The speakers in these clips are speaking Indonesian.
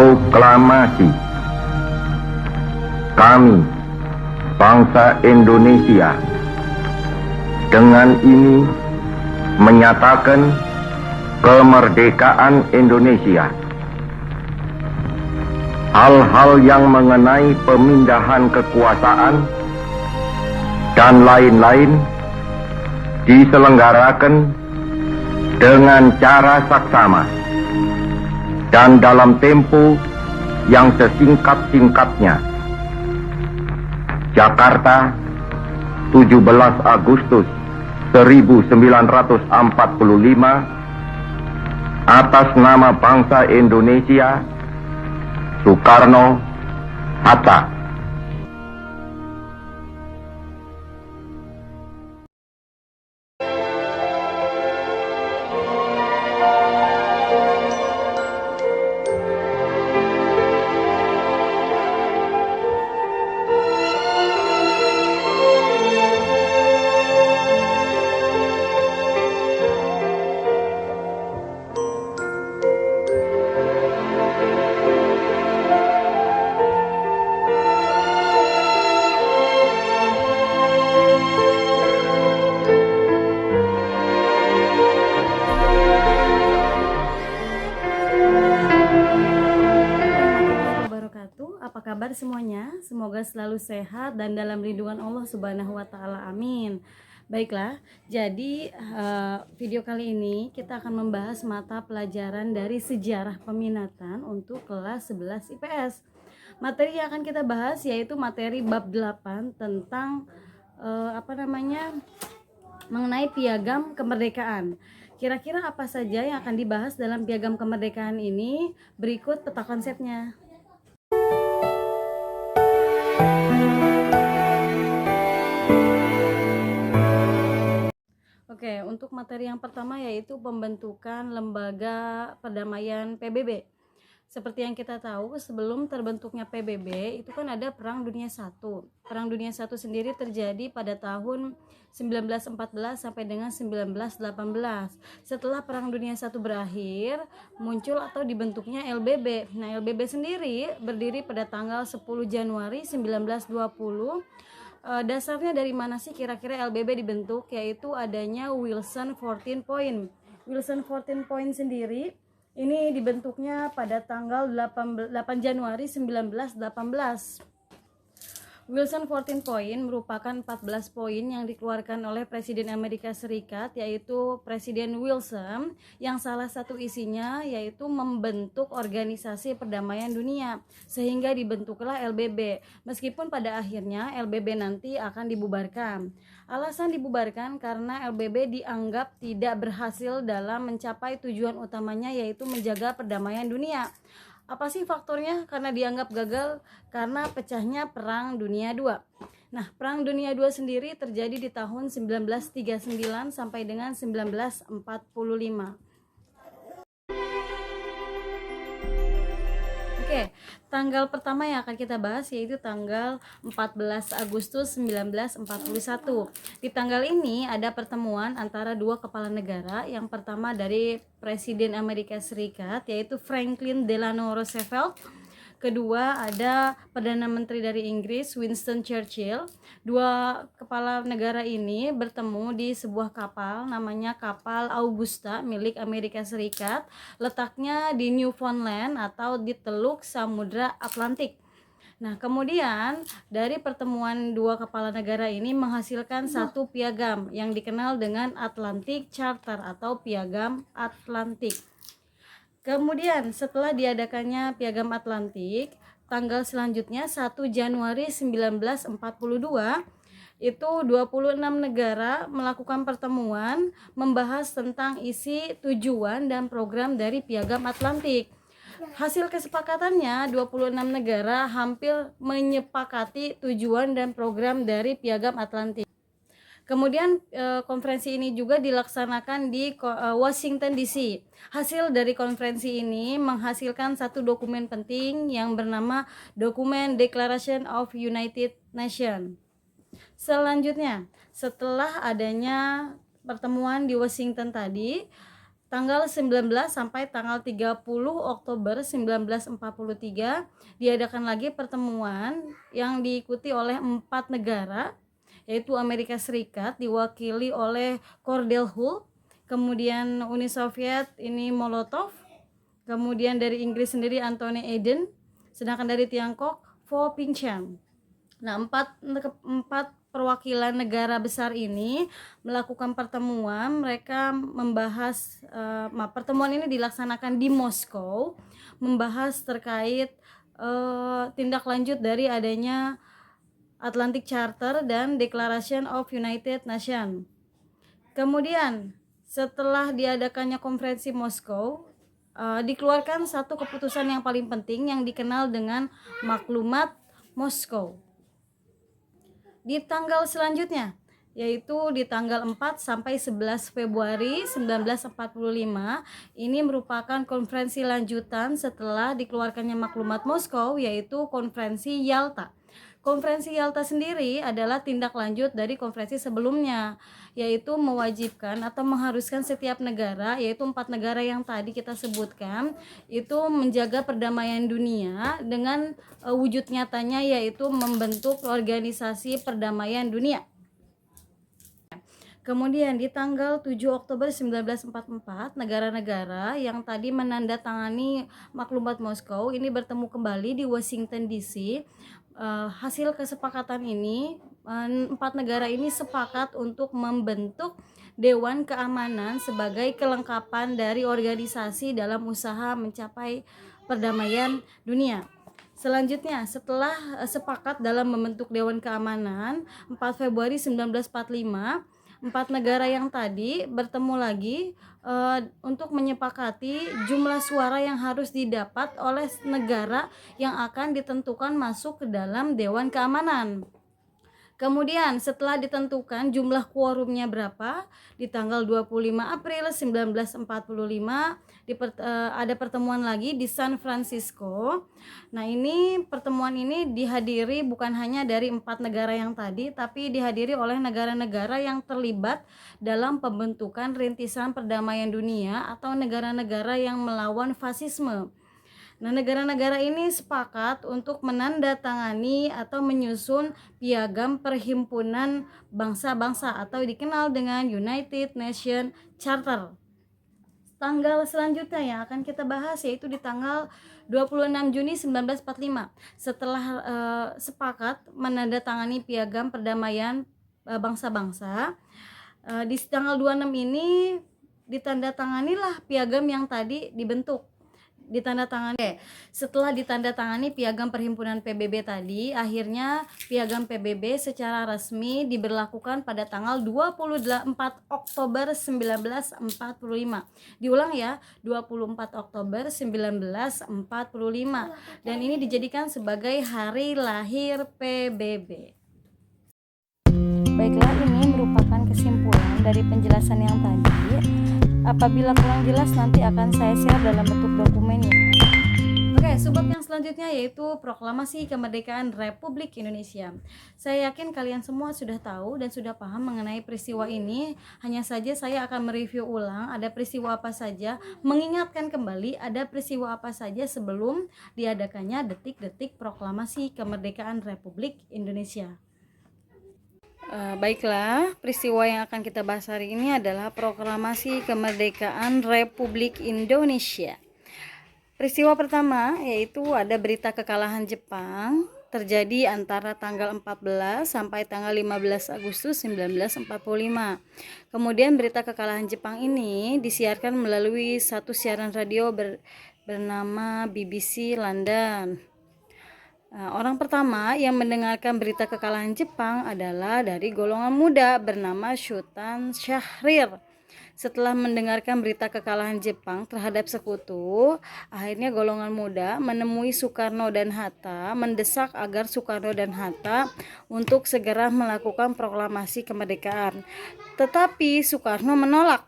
Proklamasi. Kami, bangsa Indonesia, dengan ini menyatakan kemerdekaan Indonesia. Hal-hal yang mengenai pemindahan kekuasaan dan lain-lain diselenggarakan dengan cara saksama dan dalam tempo yang sesingkat-singkatnya. Jakarta, 17 Agustus 1945, atas nama bangsa Indonesia, Soekarno Hatta. Apa kabar semuanya? Semoga selalu sehat dan dalam lindungan Allah Subhanahu wa Ta'ala. Amin. Baiklah, jadi video kali ini kita akan membahas mata pelajaran dari sejarah peminatan untuk kelas 11 IPS. Materi yang akan kita bahas yaitu materi bab 8 tentang mengenai piagam kemerdekaan. Kira-kira apa saja yang akan dibahas dalam piagam kemerdekaan ini? Berikut peta konsepnya. Oke, untuk materi yang pertama yaitu pembentukan Lembaga Perdamaian PBB. Seperti yang kita tahu, sebelum terbentuknya PBB itu kan ada Perang Dunia I. Perang Dunia I sendiri terjadi pada tahun 1914 sampai dengan 1918. Setelah Perang Dunia I berakhir, muncul atau dibentuknya LBB. Nah, LBB sendiri berdiri pada tanggal 10 Januari 1920. Dasarnya dari mana sih kira-kira LBB dibentuk? Yaitu adanya Wilson 14 Point. Wilson 14 Point sendiri ini dibentuknya pada tanggal 8 Januari 1918. Wilson 14 Point merupakan 14 poin yang dikeluarkan oleh Presiden Amerika Serikat, yaitu Presiden Wilson, yang salah satu isinya yaitu membentuk organisasi perdamaian dunia, sehingga dibentuklah LBB. Meskipun pada akhirnya LBB nanti akan dibubarkan. Alasan dibubarkan karena LBB dianggap tidak berhasil dalam mencapai tujuan utamanya, yaitu menjaga perdamaian dunia. Apa sih faktornya? Karena dianggap gagal karena pecahnya Perang Dunia II. Nah, Perang Dunia II sendiri terjadi di tahun 1939 sampai dengan 1945. Oke, tanggal pertama yang akan kita bahas yaitu tanggal 14 Agustus 1941. Di tanggal ini ada pertemuan antara dua kepala negara. Yang pertama dari Presiden Amerika Serikat yaitu Franklin Delano Roosevelt. Kedua ada Perdana Menteri dari Inggris Winston Churchill. Dua kepala negara ini bertemu di sebuah kapal namanya kapal Augusta milik Amerika Serikat, letaknya di Newfoundland atau di Teluk Samudra Atlantik. Nah, kemudian dari pertemuan dua kepala negara ini menghasilkan satu piagam yang dikenal dengan Atlantic Charter atau Piagam Atlantik. Kemudian setelah diadakannya Piagam Atlantik, tanggal selanjutnya 1 Januari 1942 itu 26 negara melakukan pertemuan membahas tentang isi, tujuan, dan program dari Piagam Atlantik. Hasil kesepakatannya 26 negara hampir menyepakati tujuan dan program dari Piagam Atlantik. Kemudian konferensi ini juga dilaksanakan di Washington DC. Hasil dari konferensi ini menghasilkan satu dokumen penting yang bernama Dokumen Declaration of United Nations. Selanjutnya, setelah adanya pertemuan di Washington tadi, Tanggal 19 sampai tanggal 30 Oktober 1943 diadakan lagi pertemuan yang diikuti oleh 4 negara, yaitu Amerika Serikat diwakili oleh Cordell Hull, kemudian Uni Soviet ini Molotov, kemudian dari Inggris sendiri Anthony Eden, sedangkan dari Tiongkok Vo Pinchan. Nah, empat perwakilan negara besar ini melakukan pertemuan. Mereka membahas, pertemuan ini dilaksanakan di Moskow, membahas terkait tindak lanjut dari adanya Atlantic Charter dan Declaration of United Nations. Kemudian setelah diadakannya konferensi Moskow, dikeluarkan satu keputusan yang paling penting yang dikenal dengan Maklumat Moskow. Di tanggal selanjutnya, yaitu di tanggal 4 sampai 11 Februari 1945, ini merupakan konferensi lanjutan setelah dikeluarkannya Maklumat Moskow, yaitu konferensi Yalta. Konferensi Yalta sendiri adalah tindak lanjut dari konferensi sebelumnya, yaitu mewajibkan atau mengharuskan setiap negara, yaitu 4 negara yang tadi kita sebutkan, itu menjaga perdamaian dunia dengan wujud nyatanya, yaitu membentuk organisasi perdamaian dunia. Kemudian di tanggal 7 Oktober 1944, negara-negara yang tadi menandatangani Maklumat Moskow ini bertemu kembali di Washington DC. Hasil kesepakatan ini, 4 negara ini sepakat untuk membentuk Dewan Keamanan sebagai kelengkapan dari organisasi dalam usaha mencapai perdamaian dunia. Selanjutnya, setelah sepakat dalam membentuk Dewan Keamanan, 4 Februari 1945, 4 negara yang tadi bertemu lagi untuk menyepakati jumlah suara yang harus didapat oleh negara yang akan ditentukan masuk ke dalam Dewan Keamanan. Kemudian setelah ditentukan jumlah quorumnya berapa, di tanggal 25 April 1945 ada pertemuan lagi di San Francisco. Nah, ini pertemuan ini dihadiri bukan hanya dari 4 negara yang tadi, tapi dihadiri oleh negara-negara yang terlibat dalam pembentukan rintisan perdamaian dunia atau negara-negara yang melawan fasisme. Nah, negara-negara ini sepakat untuk menandatangani atau menyusun Piagam Perhimpunan Bangsa-Bangsa atau dikenal dengan United Nations Charter. Tanggal selanjutnya yang akan kita bahas yaitu di tanggal 26 Juni 1945. Setelah sepakat menandatangani Piagam Perdamaian Bangsa-Bangsa, di tanggal 26 ini ditandatanganilah piagam yang tadi dibentuk. Setelah ditandatangani Piagam Perhimpunan PBB tadi, akhirnya Piagam PBB secara resmi diberlakukan pada tanggal 24 Oktober 1945. Diulang ya, 24 Oktober 1945. Dan ini dijadikan sebagai hari lahir PBB. Baiklah, ini merupakan kesimpulan dari penjelasan yang tadi. Apabila kurang jelas nanti akan saya share dalam bentuk dokumen ya. Oke, subbab yang selanjutnya yaitu Proklamasi Kemerdekaan Republik Indonesia. Saya yakin kalian semua sudah tahu dan sudah paham mengenai peristiwa ini. Hanya saja saya akan mereview ulang ada peristiwa apa saja, mengingatkan kembali ada peristiwa apa saja sebelum diadakannya detik-detik Proklamasi Kemerdekaan Republik Indonesia. Baiklah, peristiwa yang akan kita bahas hari ini adalah Proklamasi Kemerdekaan Republik Indonesia. Peristiwa pertama yaitu ada berita kekalahan Jepang terjadi antara tanggal 14 sampai tanggal 15 Agustus 1945. Kemudian berita kekalahan Jepang ini disiarkan melalui satu siaran radio bernama BBC London. Orang pertama yang mendengarkan berita kekalahan Jepang adalah dari golongan muda bernama Shutan Syahrir. Setelah mendengarkan berita kekalahan Jepang terhadap sekutu, akhirnya golongan muda menemui Soekarno dan Hatta, mendesak agar Soekarno dan Hatta untuk segera melakukan proklamasi kemerdekaan. Tetapi Soekarno menolak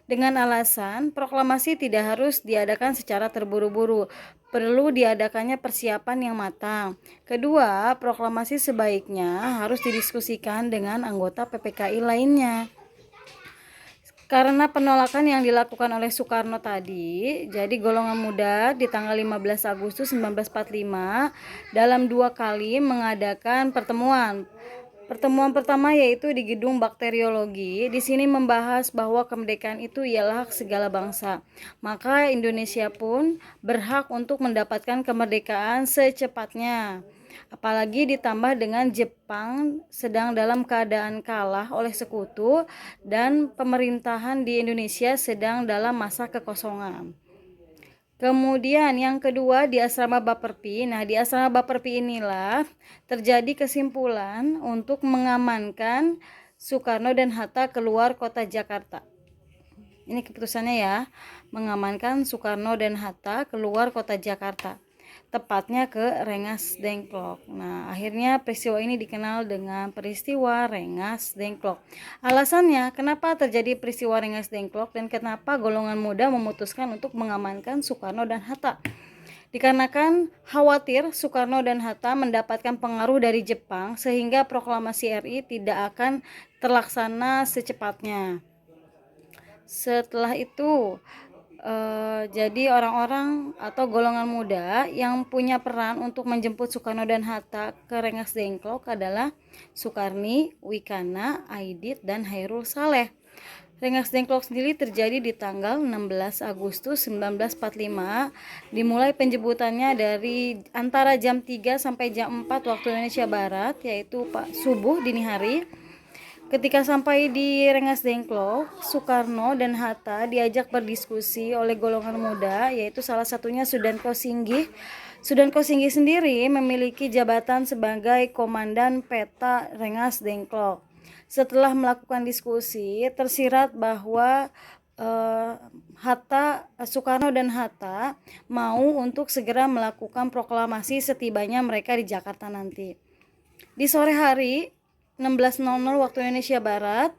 dengan alasan proklamasi tidak harus diadakan secara terburu-buru, perlu diadakannya persiapan yang matang. Kedua, proklamasi sebaiknya harus didiskusikan dengan anggota PPKI lainnya. Karena penolakan yang dilakukan oleh Soekarno tadi, jadi golongan muda di tanggal 15 Agustus 1945 dalam 2 kali mengadakan pertemuan. Pertemuan pertama yaitu di Gedung Bakteriologi. Di sini membahas bahwa kemerdekaan itu ialah hak segala bangsa. Maka Indonesia pun berhak untuk mendapatkan kemerdekaan secepatnya. Apalagi ditambah dengan Jepang sedang dalam keadaan kalah oleh sekutu dan pemerintahan di Indonesia sedang dalam masa kekosongan. Kemudian yang kedua di asrama Baperpi. Nah, di asrama Baperpi inilah terjadi kesimpulan untuk mengamankan Soekarno dan Hatta keluar kota Jakarta. Ini keputusannya ya, mengamankan Soekarno dan Hatta keluar kota Jakarta, tepatnya ke Rengas Dengklok. Nah, akhirnya peristiwa ini dikenal dengan peristiwa Rengas Dengklok. Alasannya, kenapa terjadi peristiwa Rengas Dengklok dan kenapa golongan muda memutuskan untuk mengamankan Soekarno dan Hatta? Dikarenakan khawatir Soekarno dan Hatta mendapatkan pengaruh dari Jepang sehingga proklamasi RI tidak akan terlaksana secepatnya. Setelah itu jadi orang-orang atau golongan muda yang punya peran untuk menjemput Soekarno dan Hatta ke Rengas Dengklok adalah Soekarni, Wikana, Aidit, dan Hairul Saleh. Rengas Dengklok sendiri terjadi di tanggal 16 Agustus 1945. Dimulai penjemputannya dari antara jam 3 sampai jam 4 waktu Indonesia Barat, yaitu subuh dini hari. Ketika sampai di Rengas Dengklok, Soekarno dan Hatta diajak berdiskusi oleh golongan muda, yaitu salah satunya Sudanko Singgih. Sudanko Singgih sendiri memiliki jabatan sebagai Komandan Peta Rengas Dengklok. Setelah melakukan diskusi, tersirat bahwa Soekarno dan Hatta mau untuk segera melakukan proklamasi setibanya mereka di Jakarta nanti. Di sore hari 16.00 waktu Indonesia Barat.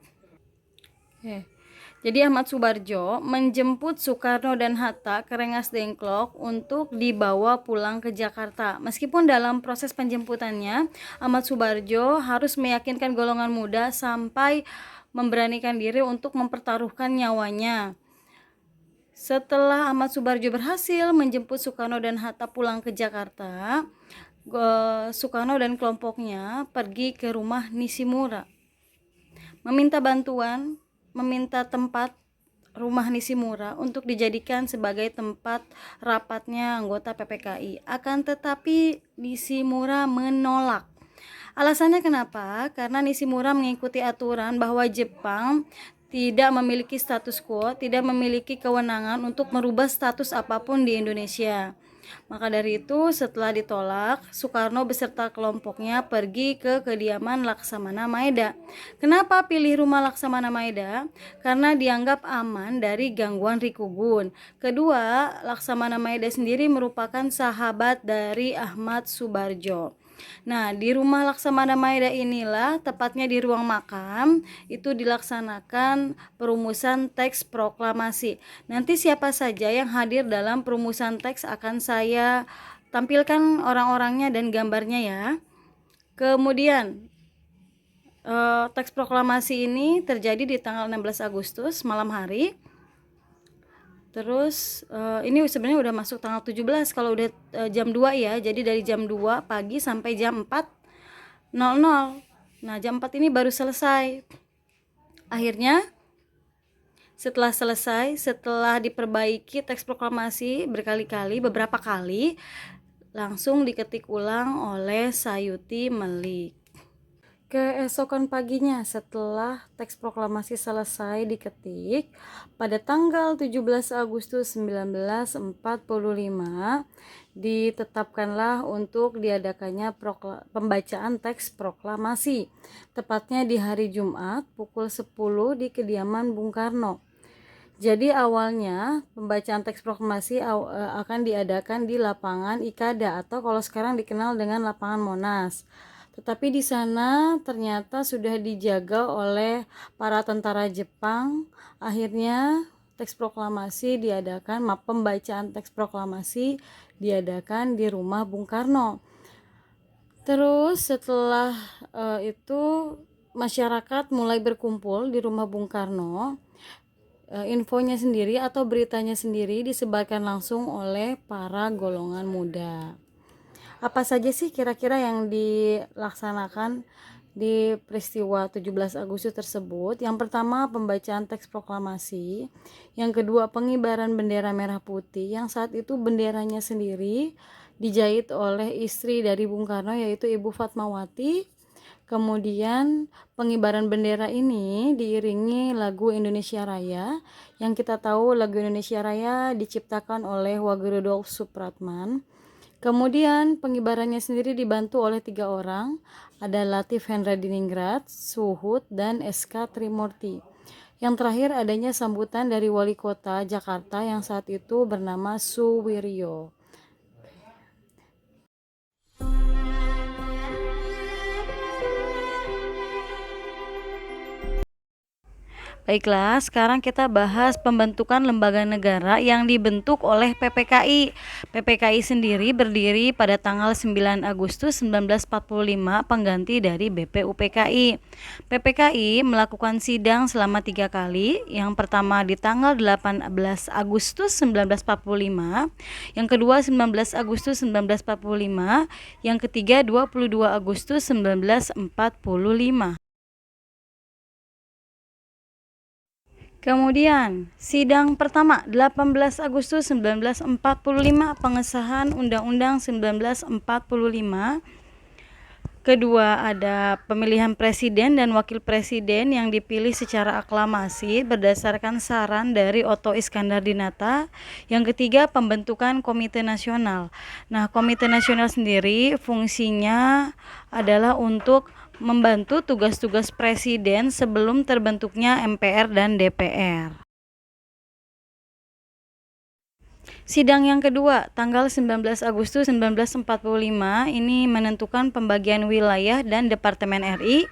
Jadi Ahmad Subarjo menjemput Soekarno dan Hatta ke Rengas Dengklok untuk dibawa pulang ke Jakarta. Meskipun dalam proses penjemputannya, Ahmad Subarjo harus meyakinkan golongan muda sampai memberanikan diri untuk mempertaruhkan nyawanya. Setelah Ahmad Subarjo berhasil menjemput Soekarno dan Hatta pulang ke Jakarta, Soekarno dan kelompoknya pergi ke rumah Nishimura, meminta bantuan, meminta tempat rumah Nishimura untuk dijadikan sebagai tempat rapatnya anggota PPKI. Akan tetapi Nishimura menolak. Alasannya kenapa? Karena Nishimura mengikuti aturan bahwa Jepang tidak memiliki status quo, tidak memiliki kewenangan untuk merubah status apapun di Indonesia. Maka dari itu, setelah ditolak, Soekarno beserta kelompoknya pergi ke kediaman Laksamana Maeda. Kenapa pilih rumah Laksamana Maeda? Karena dianggap aman dari gangguan Rikugun. Kedua, Laksamana Maeda sendiri merupakan sahabat dari Ahmad Subarjo. Nah, di rumah Laksamana Maeda inilah, tepatnya di ruang makam, itu dilaksanakan perumusan teks proklamasi. Nanti siapa saja yang hadir dalam perumusan teks akan saya tampilkan orang-orangnya dan gambarnya ya. Kemudian teks proklamasi ini terjadi di tanggal 16 Agustus malam hari. Terus ini sebenarnya udah masuk tanggal 17 kalau udah jam 2 ya. Jadi dari jam 2 pagi sampai jam 4.00. Nah, jam 4 ini baru selesai. Akhirnya setelah selesai, setelah diperbaiki teks proklamasi berkali-kali, beberapa kali, langsung diketik ulang oleh Sayuti Melik. Keesokan paginya setelah teks proklamasi selesai diketik, pada tanggal 17 Agustus 1945 ditetapkanlah untuk diadakannya pembacaan teks proklamasi, tepatnya di hari Jumat pukul 10 di kediaman Bung Karno. Jadi awalnya pembacaan teks proklamasi akan diadakan di lapangan Ikada atau kalau sekarang dikenal dengan lapangan Monas. Tetapi di sana ternyata sudah dijaga oleh para tentara Jepang. Akhirnya teks proklamasi diadakan, pembacaan teks proklamasi diadakan di rumah Bung Karno. Terus setelah itu masyarakat mulai berkumpul di rumah Bung Karno. infonya sendiri atau beritanya sendiri disebarkan langsung oleh para golongan muda. Apa saja sih kira-kira yang dilaksanakan di peristiwa 17 Agustus tersebut? Yang pertama, pembacaan teks proklamasi. Yang kedua, pengibaran bendera merah putih yang saat itu benderanya sendiri dijahit oleh istri dari Bung Karno, yaitu Ibu Fatmawati. Kemudian pengibaran bendera ini diiringi lagu Indonesia Raya, yang kita tahu lagu Indonesia Raya diciptakan oleh Wage Rudolf Supratman. Kemudian pengibarannya sendiri dibantu oleh 3 orang, ada Latif Hendradiningrat, Suhut, dan SK Trimurti. Yang terakhir adanya sambutan dari Wali Kota Jakarta yang saat itu bernama Suwiryo. Baiklah, sekarang kita bahas pembentukan lembaga negara yang dibentuk oleh PPKI. PPKI sendiri berdiri pada tanggal 9 Agustus 1945, pengganti dari BPUPKI. PPKI melakukan sidang selama 3 kali. Yang pertama di tanggal 18 Agustus 1945, yang kedua 19 Agustus 1945, yang ketiga 22 Agustus 1945. Kemudian, sidang pertama 18 Agustus 1945, pengesahan Undang-Undang 1945. Kedua, ada pemilihan presiden dan wakil presiden yang dipilih secara aklamasi berdasarkan saran dari Otto Iskandar-Dinata. Yang ketiga, pembentukan Komite Nasional. Nah, Komite Nasional sendiri fungsinya adalah untuk membantu tugas-tugas presiden sebelum terbentuknya MPR dan DPR. Sidang yang kedua, tanggal 19 Agustus 1945, ini menentukan pembagian wilayah dan departemen RI.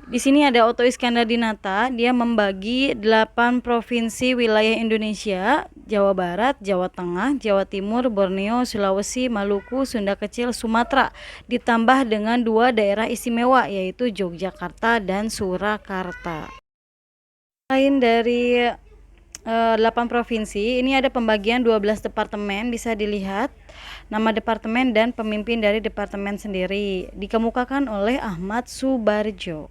Di sini ada Otto Iskandar-Dinata, dia membagi 8 provinsi wilayah Indonesia: Jawa Barat, Jawa Tengah, Jawa Timur, Borneo, Sulawesi, Maluku, Sunda Kecil, Sumatera, ditambah dengan 2 daerah istimewa, yaitu Yogyakarta dan Surakarta. Selain dari 8 provinsi, ini ada pembagian 12 departemen, bisa dilihat nama departemen dan pemimpin dari departemen sendiri, dikemukakan oleh Ahmad Subarjo.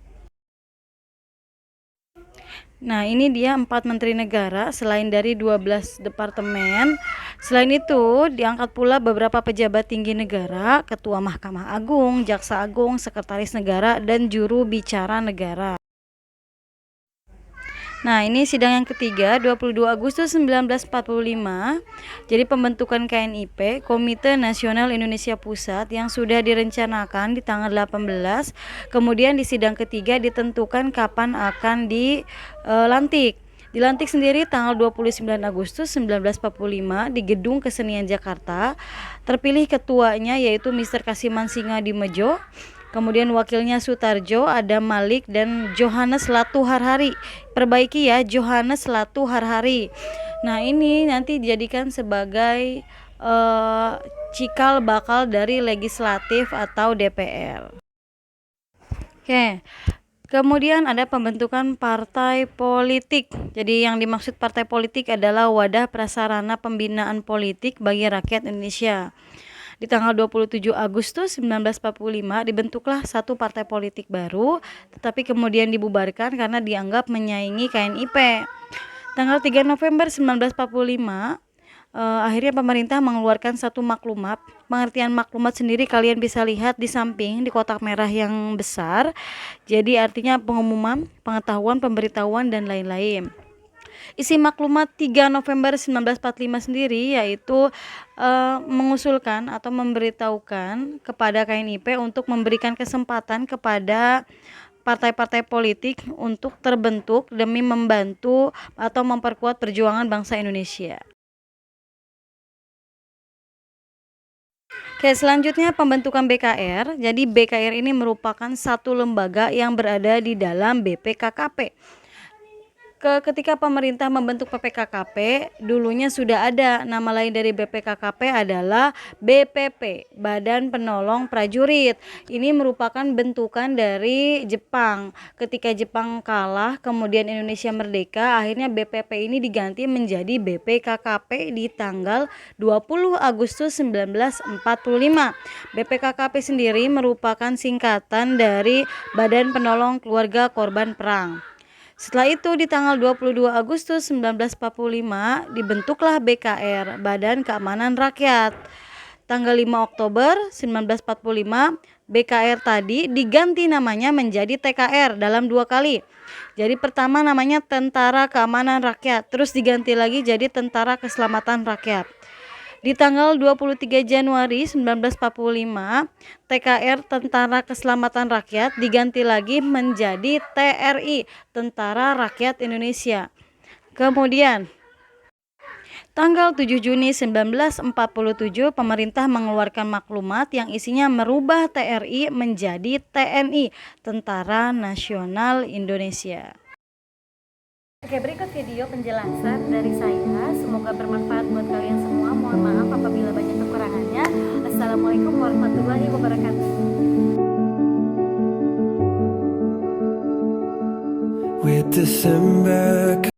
Nah, ini dia 4 menteri negara selain dari 12 departemen. Selain itu, diangkat pula beberapa pejabat tinggi negara, Ketua Mahkamah Agung, Jaksa Agung, Sekretaris Negara, dan juru bicara negara. Nah, ini sidang yang ketiga 22 Agustus 1945. Jadi pembentukan KNIP, Komite Nasional Indonesia Pusat, yang sudah direncanakan di tanggal 18. Kemudian di sidang ketiga ditentukan kapan akan dilantik. Dilantik sendiri tanggal 29 Agustus 1945 di Gedung Kesenian Jakarta. Terpilih ketuanya yaitu Mr. Kasiman Singadimedjo. Kemudian wakilnya Sutarjo, Adam Malik, dan Johannes Latu Harhari. Perbaiki ya, Johannes Latu Harhari. Nah, ini nanti dijadikan sebagai cikal bakal dari legislatif atau DPR. Oke. Kemudian ada pembentukan partai politik. Jadi yang dimaksud partai politik adalah wadah prasarana pembinaan politik bagi rakyat Indonesia. Di tanggal 27 Agustus 1945 dibentuklah satu partai politik baru, tetapi kemudian dibubarkan karena dianggap menyaingi KNIP. Tanggal 3 November 1945, akhirnya pemerintah mengeluarkan satu maklumat. Pengertian maklumat sendiri kalian bisa lihat di samping di kotak merah yang besar. Jadi artinya pengumuman, pengetahuan, pemberitahuan, dan lain-lain. Isi maklumat 3 November 1945 sendiri yaitu mengusulkan atau memberitahukan kepada KNIP untuk memberikan kesempatan kepada partai-partai politik untuk terbentuk demi membantu atau memperkuat perjuangan bangsa Indonesia. Oke, selanjutnya pembentukan BKR. Jadi BKR ini merupakan satu lembaga yang berada di dalam BPKKP. Ketika pemerintah membentuk BPKKP, dulunya sudah ada nama lain dari BPKKP adalah BPP, Badan Penolong Prajurit. Ini merupakan bentukan dari Jepang. Ketika Jepang kalah, kemudian Indonesia merdeka, akhirnya BPP ini diganti menjadi BPKKP di tanggal 20 Agustus 1945. BPKKP sendiri merupakan singkatan dari Badan Penolong Keluarga Korban Perang. Setelah itu di tanggal 22 Agustus 1945 dibentuklah BKR, Badan Keamanan Rakyat. Tanggal 5 Oktober 1945 BKR tadi diganti namanya menjadi TKR dalam 2 kali. Jadi pertama namanya Tentara Keamanan Rakyat, terus diganti lagi jadi Tentara Keselamatan Rakyat. Di tanggal 23 Januari 1945, TKR Tentara Keselamatan Rakyat diganti lagi menjadi TRI, Tentara Rakyat Indonesia. Kemudian, tanggal 7 Juni 1947, pemerintah mengeluarkan maklumat yang isinya merubah TRI menjadi TNI, Tentara Nasional Indonesia. Oke, berikut video penjelasan dari saya. Semoga bermanfaat buat kalian semua. Mohon maaf apabila banyak kekurangannya. Assalamualaikum warahmatullahi wabarakatuh. With December